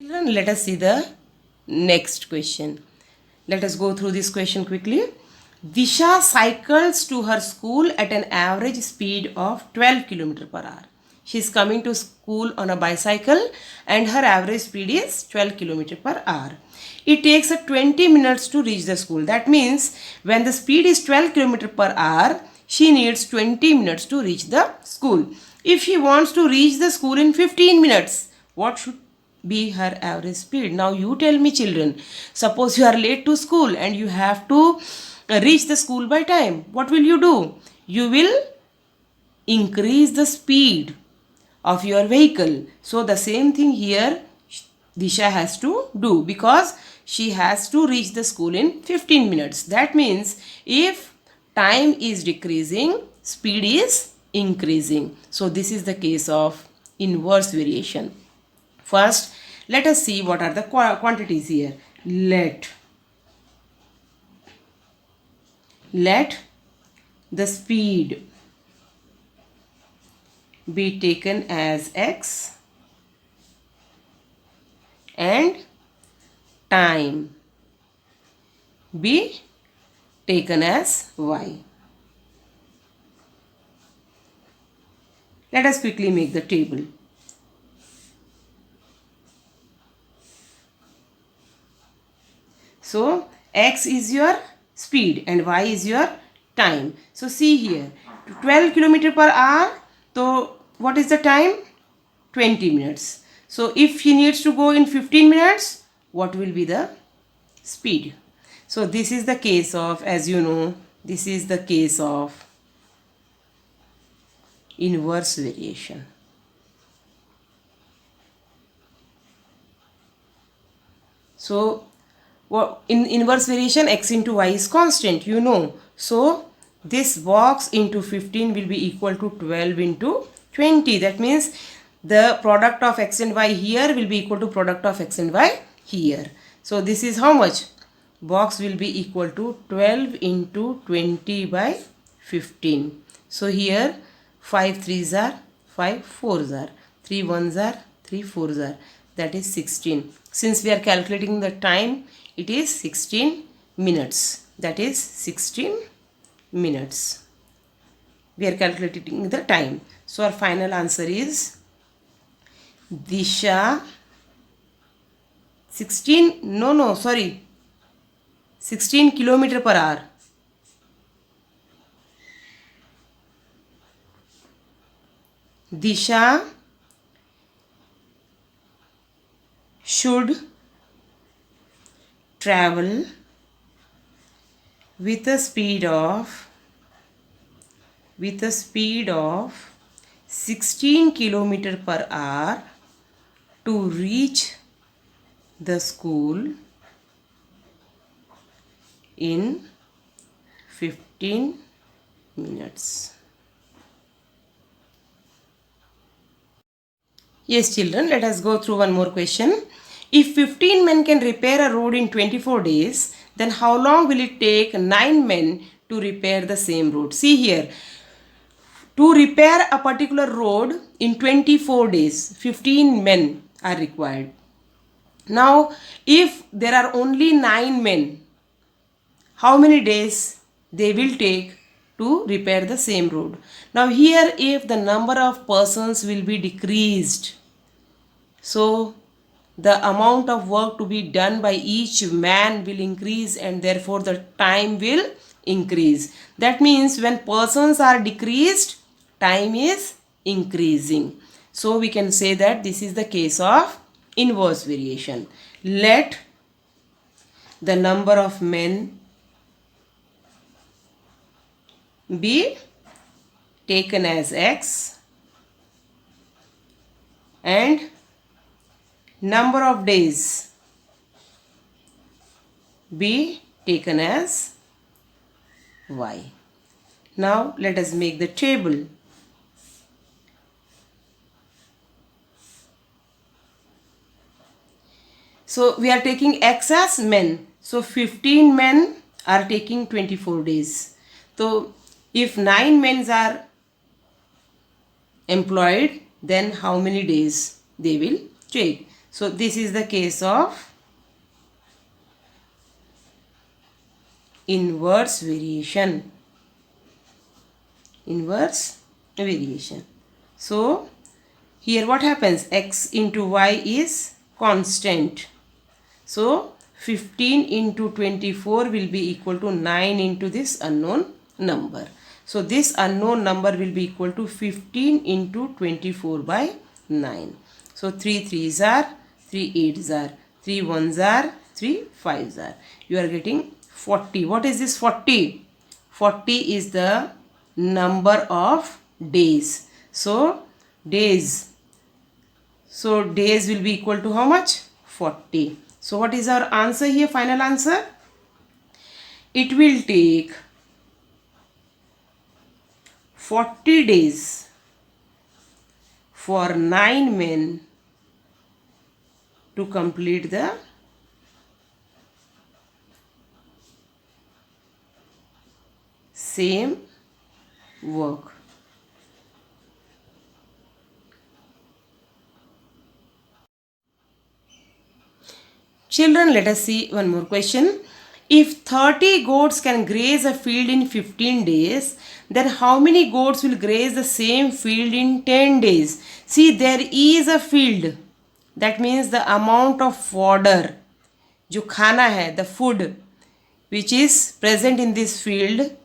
Children, let us see the next question. Let us go through this question quickly. Disha cycles to her school at an average speed of 12 km per hour. She is coming to school on a bicycle and her average speed is 12 km per hour. It takes her 20 minutes to reach the school. That means when the speed is 12 km per hour, she needs 20 minutes to reach the school. If she wants to reach the school in 15 minutes, what should be her average speed? Now you tell me, children, suppose you are late to school and you have to reach the school by time. What will you do? You will increase the speed of your vehicle. So the same thing here Disha has to do, because she has to reach the school in 15 minutes. That means if time is decreasing, speed is increasing. So this is the case of inverse variation. First, let us see what are the quantities here. Let the speed be taken as x and time be taken as y. Let us quickly make the table. So x is your speed and y is your time. So see here, 12 km per hour. So what is the time? 20 minutes. So if she needs to go in 15 minutes, what will be the speed? So this is the case of, as you know, this is the case of inverse variation. So in inverse variation, x into y is constant, you know. So this box into 15 will be equal to 12 into 20. That means the product of x and y here will be equal to product of x and y here. So this is how much? Box will be equal to 12 into 20 by 15. So here 5 3s are 5 4s are, 3 1s are 3 4s are, that is 16. Since we are calculating the time, it is 16 minutes. That is 16 minutes. We are calculating the time. So our final answer is Disha 16 km per hour. Disha should travel with a speed of 16 km per hour to reach the school in 15 minutes. Yes, children, let us go through one more question. If 15 men can repair a road in 24 days, then how long will it take 9 men to repair the same road? See here, to repair a particular road in 24 days, 15 men are required. Now, if there are only 9 men, how many days they will take to repair the same road? Now here, if the number of persons will be decreased, so the amount of work to be done by each man will increase and therefore the time will increase. That means when persons are decreased, time is increasing. So we can say that this is the case of inverse variation. Let the number of men be taken as x and number of days be taken as y. Now let us make the table. So we are taking x as men. So 15 men are taking 24 days. So if 9 men are employed, then how many days they will take? So this is the case of inverse variation. Inverse variation. So here what happens? X into y is constant. So 15 into 24 will be equal to 9 into this unknown number. So this unknown number will be equal to 15 into 24 by 9. So 3 3s are, 3 8s are, 3 1s are, 3 5s are. You are getting 40. What is this 40? 40 is the number of days. So days. So days will be equal to how much? 40. So what is our answer here? Final answer? It will take 40 days for 9 men to complete the same work. Children, let us see one more question. If 30 goats can graze a field in 15 days, then how many goats will graze the same field in 10 days? See, there is a field. That means the amount of fodder, जो खाना है, the food which is present in this field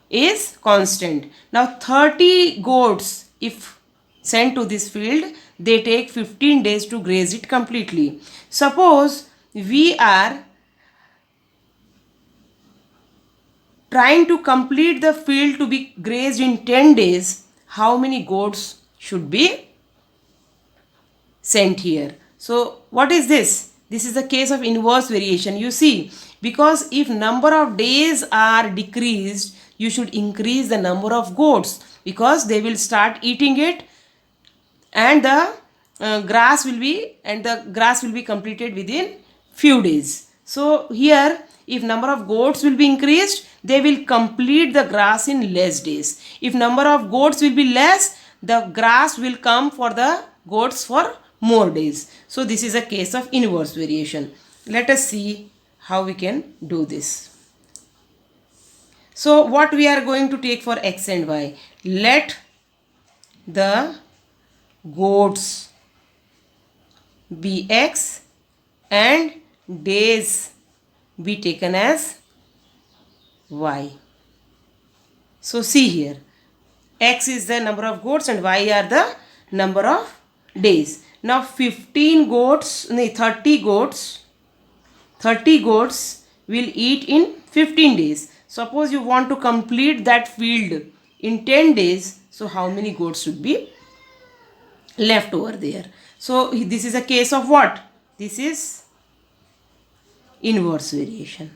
is constant. Now 30 goats, if sent to this field, they take 15 days to graze it completely. Suppose we are trying to complete the field to be grazed in 10 days, how many goats should be sent here? So what is this? This is the case of inverse variation. You see, because if number of days are decreased, you should increase the number of goats, because they will start eating it, and the grass will be completed within few days. So here, if number of goats will be increased, they will complete the grass in less days. If number of goats will be less, the grass will come for the goats for more days. So this is a case of inverse variation. Let us see how we can do this. So what we are going to take for x and y? Let the goats be x and days be taken as y. So see here, x is the number of goats and y are the number of days. Now 30 goats will eat in 15 days. Suppose you want to complete that field in 10 days, so how many goats should be left over there? So this is a case of what? This is inverse variation.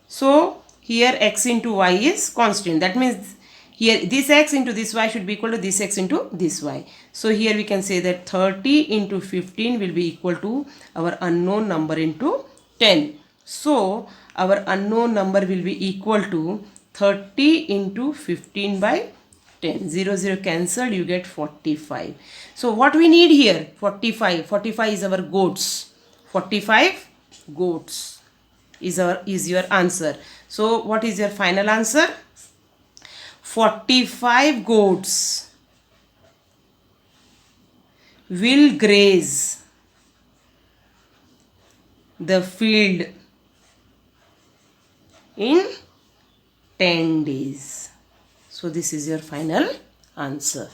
So here x into y is constant. That means here this x into this y should be equal to this x into this y. So here we can say that 30 into 15 will be equal to our unknown number into 10. So our unknown number will be equal to 30 into 15 by 10. 0 0 cancelled, you get 45. So what we need here? 45. 45 is our goats. 45 goats is your answer. So what is your final answer? 45 goats will graze the field in 10 days. So this is your final answer.